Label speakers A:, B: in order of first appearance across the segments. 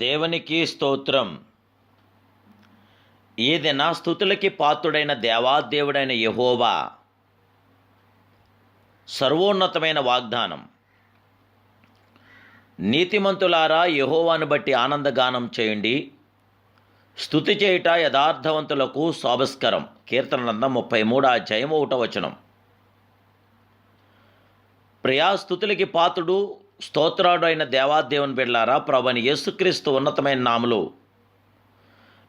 A: దేవునికి స్తోత్రం. ఏదైనా స్తుతులకి పాత్రుడైన దేవాదేవుడైన యెహోవా సర్వోన్నతమైన వాగ్దానం. నీతిమంతులారా యెహోవాను బట్టి ఆనందగానం చేయండి, స్తుతి చేయుట యథార్థవంతులకు శోభస్కరం. కీర్తన గ్రంథం 33:1. ప్రియా స్తుతులకి పాత్రుడు స్తోత్రాడు అయిన దేవాదేవుని బిడ్డలారా, ప్రభువైన యేసుక్రీస్తు ఉన్నతమైన నామములో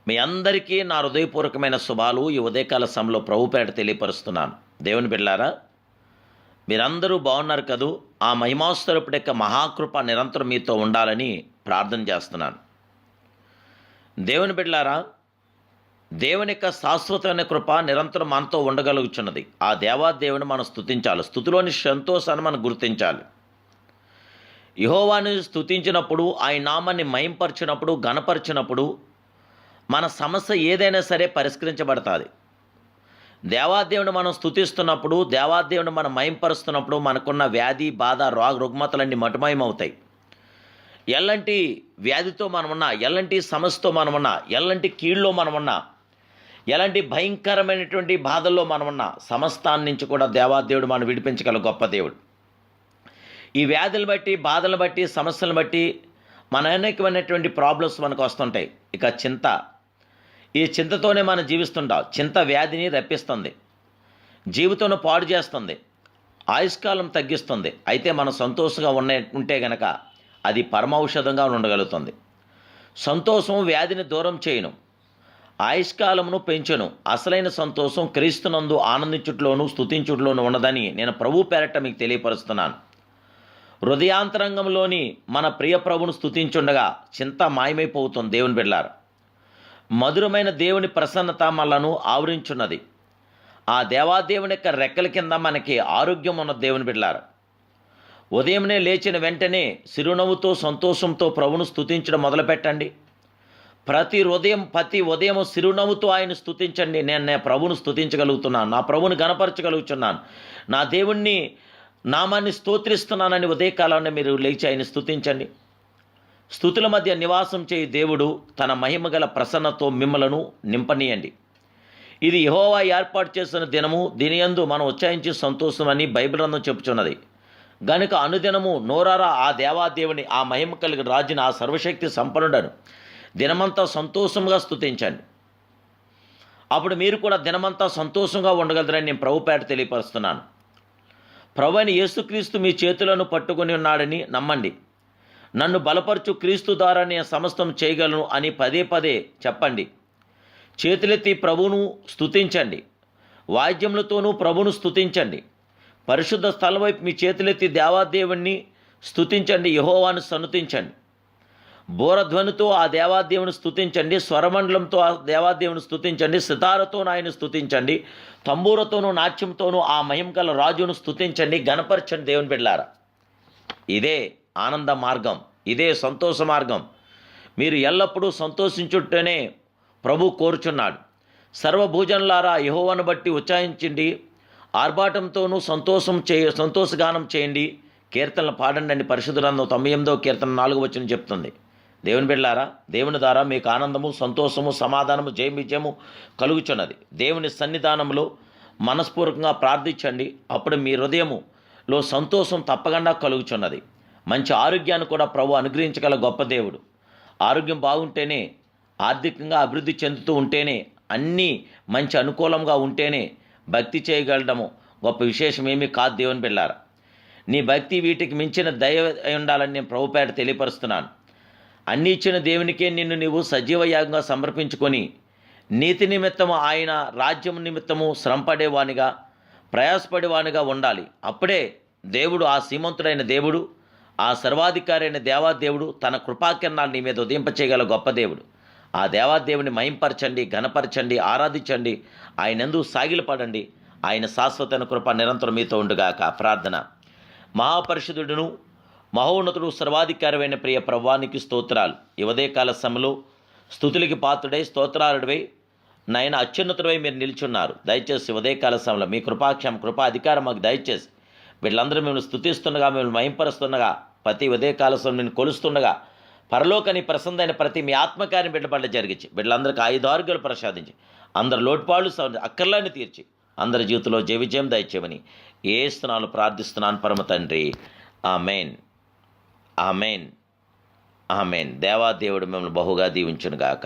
A: మీ అందరికీ నా హృదయపూర్వకమైన శుభాలు ఈ ఉదయకాల సమయంలో ప్రభుపేట తెలియపరుస్తున్నాను. దేవుని బిడ్డలారా, మీరందరూ బాగున్నారు కదూ? ఆ మహిమాస్వరూపుడి యొక్క మహాకృప నిరంతరం మీతో ఉండాలని ప్రార్థన చేస్తున్నాను. దేవుని బిడ్డలారా, దేవుని యొక్క శాశ్వతమైన కృప నిరంతరం మనతో ఉండగలుగుచున్నది. ఆ దేవాదేవుని మనం స్తుతించాలి. స్తుతిలోని సంతోషాన్ని మనం గుర్తించాలి. యెహోవాను స్తుతించినప్పుడు, ఆయన నామాన్ని మహింపరిచినప్పుడు, ఘనపరిచినప్పుడు మన సమస్య ఏదైనా సరే పరిష్కరించబడుతుంది. దేవాదేవుని మనం స్తుతిస్తున్నప్పుడు, దేవాదేవుని మనం మహింపరుస్తున్నప్పుడు మనకున్న వ్యాధి, బాధ, రుగ్మతలన్నీ మటుమయమవుతాయి. ఎలాంటి వ్యాధితో మనమున్నా, ఎలాంటి సమస్యతో మనమున్నా, ఎలాంటి కీళ్ళలో మనమున్నా, ఎలాంటి భయంకరమైనటువంటి బాధల్లో మనమున్నా సమస్తాన్ని నుంచి కూడా దేవాదేవుడు మనం విడిపించగల గొప్ప దేవుడు. ఈ వ్యాధులు బట్టి, బాధలను బట్టి, సమస్యలను బట్టి మన అనేకమైనటువంటి ప్రాబ్లమ్స్ మనకు వస్తుంటాయి. ఇక చింత, ఈ చింతతోనే మనం జీవిస్తుంటాం. చింత వ్యాధిని రప్పిస్తుంది, జీవితంలో పాడు చేస్తుంది, ఆయుష్కాలం తగ్గిస్తుంది. అయితే మనం సంతోషంగా ఉంటే గనక అది పరమౌషధంగా ఉండగలుగుతుంది. సంతోషం వ్యాధిని దూరం చేయను, ఆయుష్కాలమును పెంచును. అసలైన సంతోషం క్రీస్తునందు ఆనందించుట్లోను స్తుతించుట్లోనూ ఉన్నదని నేను ప్రభు పేరట మీకు తెలియపరుస్తున్నాను. హృదయాంతరంగంలోని మన ప్రియ ప్రభును స్తుతించుండగా చింత మాయమైపోతుంది. దేవుని బిడ్డలారా, మధురమైన దేవుని ప్రసన్నత మనలను ఆవరించున్నది. ఆ దేవాదేవుని యొక్క రెక్కల కింద మనకి ఆరోగ్యం ఉన్న దేవుని బిడ్డలారా, ఉదయంనే లేచిన వెంటనే చిరునవ్వుతో సంతోషంతో ప్రభును స్తుతించడం మొదలుపెట్టండి. ప్రతి ఉదయం చిరునవ్వుతో ఆయన స్తుతించండి. నేను ప్రభును స్తుతించగలుగుతున్నాను, నా ప్రభుని గణపరచగలుగుతున్నాను, నా దేవుణ్ణి నామాన్ని స్తోత్రిస్తున్నానని ఉదయకాలంలో మీరు లేచి ఆయన స్తుతించండి. స్తుతుల మధ్య నివాసం చేయి దేవుడు తన మహిమగల ప్రసన్నతో మిమ్మలను నింపనీయండి. ఇది యెహోవా ఏర్పాటు చేసిన దినము, దీనియందు మనం ఉత్సాహించి సంతోషమని బైబిల్ గ్రంథం చెప్పుచున్నది. గనుక అనుదినము నోరారా ఆ దేవాదేవుని, ఆ మహిమ కలిగిన రాజుని, ఆ సర్వశక్తి సంపన్నుడను దినమంతా సంతోషంగా స్తుతించండి. అప్పుడు మీరు కూడా దినమంతా సంతోషంగా ఉండగలరని నేను ప్రభుపేట తెలియపరుస్తున్నాను. ప్రభువైన యేసుక్రీస్తు మీ చేతులను పట్టుకొని ఉన్నాడని నమ్మండి. నన్ను బలపరచు క్రీస్తు ద్వారా నేను సమస్తం చేయగలను అని పదే పదే చెప్పండి. చేతులెత్తి ప్రభువును స్తుతించండి, వాద్యములతోనూ ప్రభువును స్తుతించండి. పరిశుద్ధ స్థలం వైపు మీ చేతులెత్తి దేవాదేవుణ్ణి స్తుతించండి, యెహోవాను సన్నుతించండి. బోరధ్వనితో ఆ దేవాదేవుని స్తుతించండి, స్వరమండలంతో ఆ దేవాదేవుని స్తుతించండి, సితారతో ఆయన స్తుతించండి, తంబూరతోనూ నాట్యంతోనూ ఆ మహిమగల రాజును స్తుతించండి, గణపరచండి. దేవుని బిడ్డలారా, ఇదే ఆనంద మార్గం, ఇదే సంతోష మార్గం. మీరు ఎల్లప్పుడూ సంతోషించుటనే ప్రభు కోరుచున్నాడు. సర్వభూజనులారా యెహోవాను బట్టి ఉత్సాహించండి, ఆర్భాటంతోనూ సంతోషగానం చేయండి. కీర్తనలు పాడండి అని పరిశుద్ధ గ్రంథం 98వ కీర్తన 4వ వచనం చెప్తుంది. దేవుని బిడ్డలారా, దేవుని ద్వారా మీకు ఆనందము, సంతోషము, సమాధానము, జయము కలుగుచున్నది. దేవుని సన్నిధానంలో మనస్పూర్వకంగా ప్రార్థించండి. అప్పుడు మీ హృదయములో సంతోషం తప్పకుండా కలుగుచున్నది. మంచి ఆరోగ్యాన్ని కూడా ప్రభు అనుగ్రహించగల గొప్ప దేవుడు. ఆరోగ్యం బాగుంటేనే, ఆర్థికంగా అభివృద్ధి చెందుతూ ఉంటేనే, అన్నీ మంచి అనుకూలంగా ఉంటేనే భక్తి చేయగలడము గొప్ప విశేషం ఏమీ కాదు. దేవుని బిడ్డలారా, నీ భక్తి వీటికి మించిన దయ అయి ఉండాలని నేను ప్రభుపేట తెలియపరుస్తున్నాను. అన్ని ఇచ్చిన దేవునికే నిన్ను నీవు సజీవయాగంగా సమర్పించుకొని నీతి నిమిత్తము, ఆయన రాజ్యం నిమిత్తము శ్రమపడేవానిగా, ప్రయాసపడేవానిగా ఉండాలి. అప్పుడే దేవుడు, ఆ శ్రీమంతుడైన దేవుడు, ఆ సర్వాధికారి అయిన దేవాదేవుడు తన కృపాకిరణాలు నీ మీద ఉదయింపచేయగల గొప్ప దేవుడు. ఆ దేవాదేవుని మహింపరచండి, ఘనపరచండి, ఆరాధించండి, ఆయనందు సాగిలపడండి. ఆయన శాశ్వతమైన కృప నిరంతరం మీతో ఉండుగాక. ప్రార్థన. మహాపరిషుదుడును మహోన్నతుడు సర్వాధికారమైన ప్రియ ప్రభువానికి స్తోత్రాలు. ఈ ఉదయకాల సమయంలో స్తుతులకి పాత్రుడై స్తోత్రాలుడవై నాయన అత్యున్నతుడై మీరు నిల్చున్నారు. దయచేసి ఉదయకాల సమయంలో మీ కృపా అధికారం మాకు దయచేసి వీళ్ళందరూ మిమ్మల్ని స్తుతిస్తుండగా, మిమ్మల్ని మహింపరుస్తుండగా, ప్రతి ఉదయకాల సమయం నేను కొలుస్తుండగా పరలోకని ప్రసన్నమైన ప్రతి మీ ఆత్మకార్యం బిడ్డ పట్ల జరిగించి బిడ్డలందరికీ ఆయుధారోగ్యాలు ప్రసాదించి అందరి లోటుపాళ్ళు అక్కర్లాన్ని తీర్చి అందరి జీవితంలో జయ విజయం దయచేయమని ఏస్తున్నాను ప్రార్థిస్తున్నాను పరమ తండ్రి. Amen, amen, amen. దేవాదేవుడు మిమ్మల్ని బహుగా దీవించునుగాక.